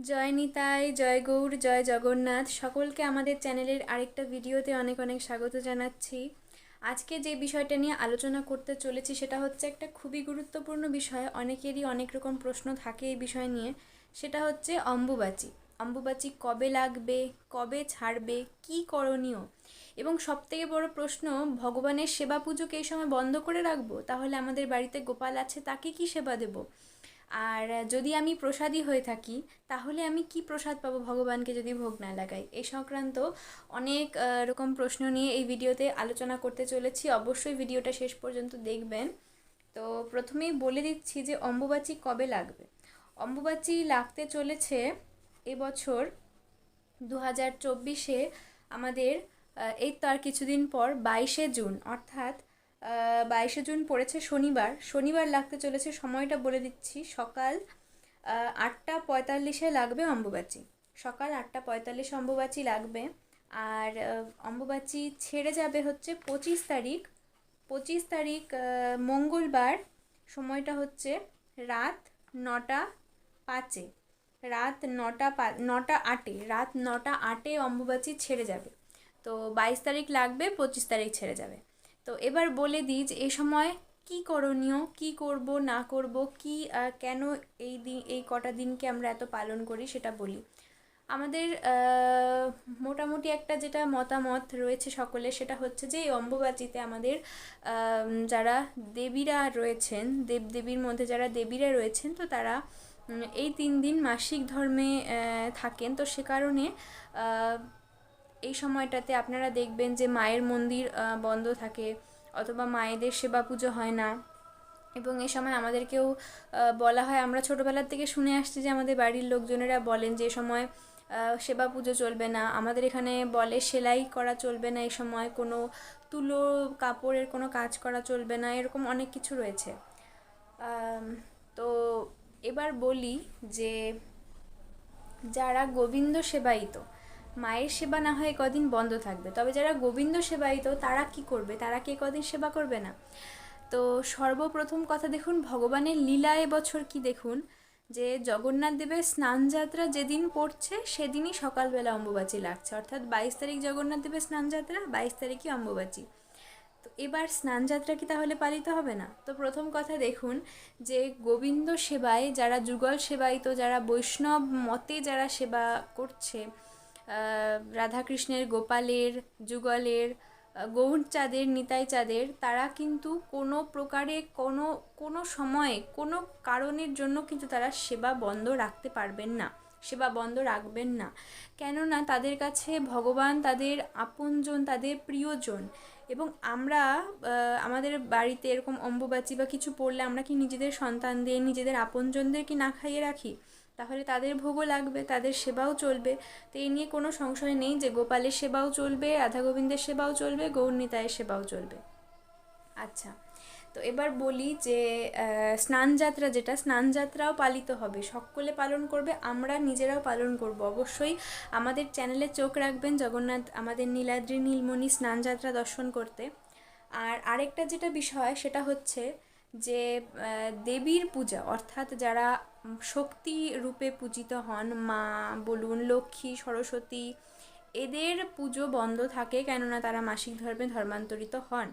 জয় নিতাই, জয় গৌর, জয় জগন্নাথ। সকলকে আমাদের চ্যানেলের আরেকটা ভিডিওতে অনেক অনেক স্বাগত জানাচ্ছি। আজকে যে বিষয়টা নিয়ে আলোচনা করতে চলেছি সেটা হচ্ছে একটা খুবই গুরুত্বপূর্ণ বিষয়। অনেকেরই অনেক রকম প্রশ্ন থাকে এই বিষয় নিয়ে। সেটা হচ্ছে অম্বুবাচী। অম্বুবাচী কবে লাগবে, কবে ছাড়বে, কি করণীয়, এবং সবথেকে বড় প্রশ্ন, ভগবানের সেবা পুজোকে এই সময় বন্ধ করে রাখবো? তাহলে আমাদের বাড়িতে গোপাল আছে, তাকে কি সেবা দেব? আর যদি আমি প্রসাদী হয়ে থাকি, তাহলে আমি কি প্রসাদ পাবো ভগবানকে যদি ভোগ না লাগাই? এই সংক্রান্ত অনেক রকম প্রশ্ন নিয়ে এই ভিডিওতে আলোচনা করতে চলেছি। অবশ্যই ভিডিওটা শেষ পর্যন্ত দেখবেন। তো প্রথমেই বলে দিচ্ছি যে অম্বুবাচী কবে লাগবে। অম্বুবাচী লাগতে চলেছে এবছর 2024-এ। আমাদের এই তো আর কিছুদিন পর 22শে জুন, অর্থাৎ 22শে জুন পড়েছে শনিবার। শনিবার লাগতে চলেছে। সময়টা বলে দিচ্ছি, সকাল 8:45-এ লাগবে অম্বুবাচী। সকাল 8:45 অম্বুবাচী লাগবে। আর অম্বুবাচী ছেড়ে যাবে হচ্ছে 25 তারিখ। 25 তারিখ মঙ্গলবার। সময়টা হচ্ছে রাত 9:05। রাত 9:08 অম্বুবাচী ছেড়ে যাবে। তো 22 তারিখ লাগবে, 25 তারিখ ছেড়ে যাবে। তো এবার বলে দিই যে এ সময় কি করণীয়, কি করব না করব, কি কেন এই কটা দিনকে আমরা এত পালন করি সেটা বলি। আমাদের মোটামুটি একটা যেটা মতামত রয়েছে সকলের, সেটা হচ্ছে যে এই অম্বুবাচীতে আমাদের যারা দেবীরা রয়েছেন, দেবদেবীর মধ্যে যারা দেবীরা রয়েছেন, তো তারা এই 3 দিন মাসিক ধর্মে থাকেন। তো সে কারণে এই সময়টাতে আপনারা দেখবেন যে মায়ের মন্দির বন্ধ থাকে, অথবা মায়েদের সেবা পুজো হয় না। এবং এই সময় আমাদেরকেও বলা হয়, আমরা ছোটোবেলার থেকে শুনে আসছি যে আমাদের বাড়ির লোকজনেরা বলেন যে সময় সেবা পুজো চলবে না। আমাদের এখানে বলে সেলাই করা চলবে না, এই সময় কোনো তুলো কাপড়ের কোনো কাজ করা চলবে না, এরকম অনেক কিছু রয়েছে। তো এবার বলি যে যারা গোবিন্দ সেবায়িত, মায়ের সেবা না হয় কদিন বন্ধ থাকবে, তবে যারা গোবিন্দ সেবায়িত তারা কি করবে? তারা কি কদিন সেবা করবে না? তো সর্বপ্রথম কথা দেখুন, ভগবানের লীলা এবছর কি দেখুন, যে জগন্নাথ দেবের স্নানযাত্রা যেদিন পড়ছে সেদিনই সকালবেলা অম্বুবাচী লাগছে। অর্থাৎ 22 তারিখ জগন্নাথ দেবের স্নানযাত্রা, 22 তারিখই অম্বুবাচী। তো এবার স্নানযাত্রা কি তাহলে পালিত হবে না? তো প্রথম কথা দেখুন যে গোবিন্দ সেবায় যারা যুগল সেবায়িত, যারা বৈষ্ণব মতে যারা সেবা করছে, রাধাকৃষ্ণের, গোপালের, যুগলের, গৌরচাঁদের, নিতাই চাঁদের, তারা কিন্তু কোনো প্রকারে কোনো কোনো সময়ে কোনো কারণের জন্য কিন্তু তারা সেবা বন্ধ রাখতে পারবেন না, সেবা বন্ধ রাখবেন না। কেননা তাদের কাছে ভগবান তাদের আপনজন, তাদের প্রিয়জন। এবং আমরা আমাদের বাড়িতে এরকম অম্বুবাচী বা কিছু পড়লে আমরা কি নিজেদের সন্তানদের, নিজেদের আপনজনদের কি না খাইয়ে রাখি? তাহলে তাদের ভোগও লাগবে, তাদের সেবাও চলবে। তো এই নিয়ে কোনো সংশয় নেই যে গোপালের সেবাও চলবে, রাধা গোবিন্দের সেবাও চলবে, গৌরনিতায়ের সেবাও চলবে। আচ্ছা, তো এবার বলি যে স্নানযাত্রা, যেটা স্নানযাত্রাও পালিত হবে, সকলে পালন করবে, আমরা নিজেরাও পালন করব। অবশ্যই আমাদের চ্যানেলে চোখ রাখবেন জগন্নাথ, আমাদের নীলাদ্রি নীলমণি স্নানযাত্রা দর্শন করতে। আর আরেকটা যেটা বিষয় সেটা হচ্ছে যে দেবীর পূজা, অর্থাৎ যারা শক্তি রূপে পূজিত হন, মা বলুন, লক্ষ্মী, সরস্বতী, এদের পুজো বন্ধ থাকে, কেননা তারা মাসিক ধর্মে ধর্মান্তরিত হন।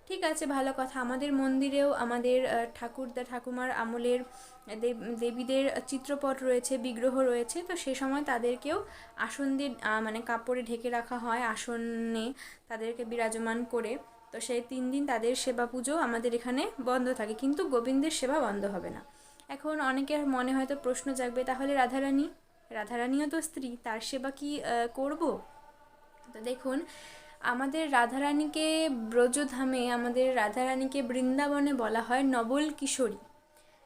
ঠিক আছে, ভালো কথা। আমাদের মন্দিরেও আমাদের ঠাকুরদা ঠাকুমার আমলের দেবীদের চিত্রপট রয়েছে, বিগ্রহ রয়েছে। তো সে সময় তাদেরকেও আসন দিয়ে মানে কাপড়ে ঢেকে রাখা হয়, আসনে তাদেরকে বিরাজমান করে। তো সেই 3 দিন তাদের সেবা পুজো আমাদের এখানে বন্ধ থাকে, কিন্তু গোবিন্দের সেবা বন্ধ হবে না। এখন অনেকের মনে হয়তো প্রশ্ন জাগবে, তাহলে রাধারানী, রাধারানীও তো স্ত্রী, তার সেবা কি করব? তো দেখুন, আমাদের রাধারানীকে ব্রজধামে, আমাদের রাধারানীকে বৃন্দাবনে বলা হয় নবল কিশোরী।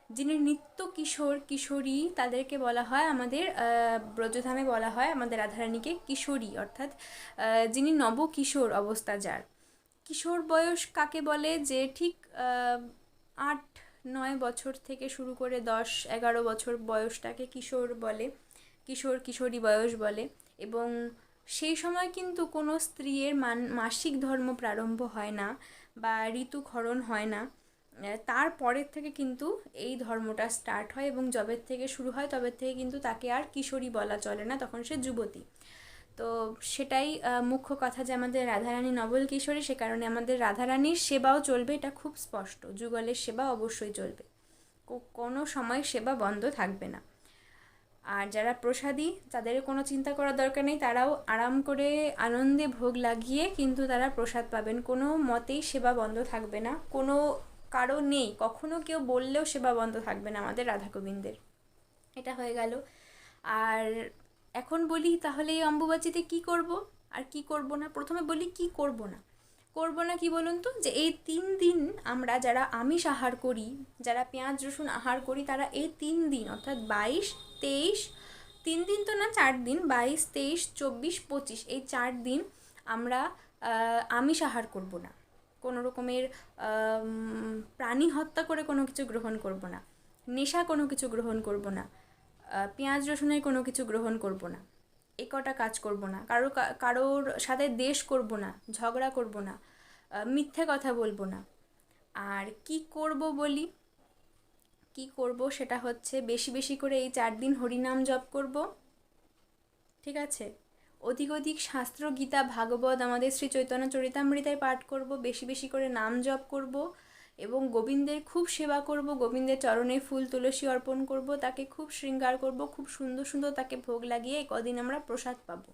যিনি নিত্য কিশোর কিশোরী, তাদেরকে বলা হয় আমাদের ব্রজধামে বলা হয় আমাদের রাধারানীকে কিশোরী, অর্থাৎ যিনি নবকিশোর অবস্থা যার। কিশোর বয়স কাকে বলে? যে ঠিক 8-9 বছর থেকে শুরু করে 10-11 বছর বয়সটাকে কিশোর বলে, কিশোর কিশোরী বয়স বলে। এবং সেই সময় কিন্তু কোনো স্ত্রীর মাসিক ধর্ম প্রারম্ভ হয় না বা ঋতুক্ষরণ হয় না। তারপরের থেকে কিন্তু এই ধর্মটা স্টার্ট হয়, এবং যবের থেকে শুরু হয় তবের থেকে কিন্তু তাকে আর কিশোরী বলা চলে না, তখন সে যুবতী। তো সেটাই মুখ্য কথা যে আমাদের রাধারানী নবল কিশোরী, সে কারণে আমাদের রাধারানীর সেবাও চলবে, এটা খুব স্পষ্ট। যুগলের সেবা অবশ্যই চলবে, কোনো সময় সেবা বন্ধ থাকবে না। আর যারা প্রসাদী তাদের কোনো চিন্তা করার দরকার নেই, তারাও আরাম করে আনন্দে ভোগ লাগিয়ে কিন্তু তারা প্রসাদ পাবেন, কোনো মতেই সেবা বন্ধ থাকবে না, কোনো কারো নেই, কখনো কেউ বললেও সেবা বন্ধ থাকবে না আমাদের রাধা গোবিন্দের। এটা হয়ে গেল। আর এখন বলি তাহলে এই অম্বুবাচীতে কি করব আর কি করব না। প্রথমে বলি কি করব না। করব না কি বলুন তো, যে এই 3 দিন আমরা যারা আমিষ আহার করি, যারা পেঁয়াজ রসুন আহার করি, তারা এই 3 দিন অর্থাৎ 22, 23, 3 দিন তো না 4 দিন, 22, 23, 24, 25 এই 4 দিন আমরা আমিষ আহার করব না। কোনো রকমের প্রাণী হত্যা করে কোনো কিছু গ্রহণ করব না, নেশা কোনো কিছু গ্রহণ করব না, পেঁয়াজ রসুনের কোনো কিছু গ্রহণ করব না, এই কটা কাজ করব না। কারোর সাথে দ্বেষ করব না, ঝগড়া করব না, মিথ্যে কথা বলবো না। আর কি করব বলি, কি করব সেটা হচ্ছে বেশি বেশি করে এই 4 দিন হরিনাম জপ করব, ঠিক আছে। অধিক অধিক শাস্ত্র, গীতা, ভাগবত, আমাদের শ্রী চৈতন্য চরিতামৃতায় পাঠ করব, বেশি বেশি করে নাম জপ করব, এবং গোবিন্দের খুব সেবা করব, গোবিন্দের চরণে ফুল তুলসী অর্পণ করব, তাকে খুব শৃঙ্গার করব, খুব সুন্দর সুন্দর তাকে ভোগ লাগিয়ে কদিন আমরা প্রসাদ পাবো।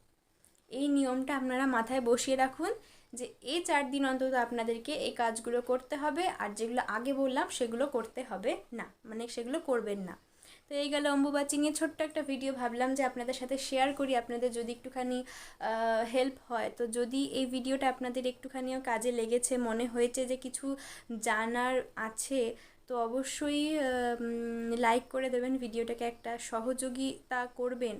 এই নিয়মটা আপনারা মাথায় বসিয়ে রাখুন যে এই 4 দিন অন্তত আপনাদেরকে এই কাজগুলো করতে হবে, আর যেগুলো আগে বললাম সেগুলো করতে হবে না, মানে সেগুলো করবেন না। তো এই গেল অম্বুবাচী নিয়ে ছোট্ট একটা ভিডিও, ভাবলাম যে আপনাদের সাথে শেয়ার করি, আপনাদের যদি একটুখানি হেল্প হয়। তো যদি এই ভিডিওটা আপনাদের একটুখানিও কাজে লেগেছে, মনে হয়েছে যে কিছু জানার আছে, তো অবশ্যই লাইক করে দেবেন, ভিডিওটাকে একটা সহযোগিতা করবেন।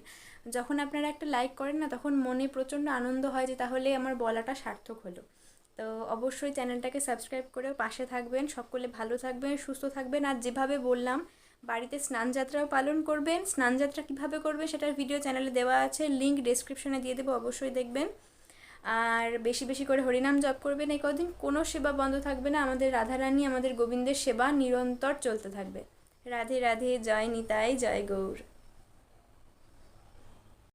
যখন আপনারা একটা লাইক করেন না, তখন মনে প্রচণ্ড আনন্দ হয় যে তাহলে আমার বলাটা সার্থক হলো। তো অবশ্যই চ্যানেলটাকে সাবস্ক্রাইব করে পাশে থাকবেন। সকলে ভালো থাকবেন, সুস্থ থাকবেন। আর যেভাবে বললাম, বাড়িতে স্নানযাত্রাও পালন করবেন। স্নানযাত্রা কীভাবে করবে সেটার ভিডিও চ্যানেলে দেওয়া আছে, লিঙ্ক ডেসক্রিপশনে দিয়ে দেবো, অবশ্যই দেখবেন। আর বেশি বেশি করে হরিনাম জপ করবেন এই কদিন, কোনো সেবা বন্ধ থাকবে না, আমাদের রাধারানী আমাদের গোবিন্দের সেবা নিরন্তর চলতে থাকবে। রাধে রাধে, জয় নিতাই, জয় গৌর।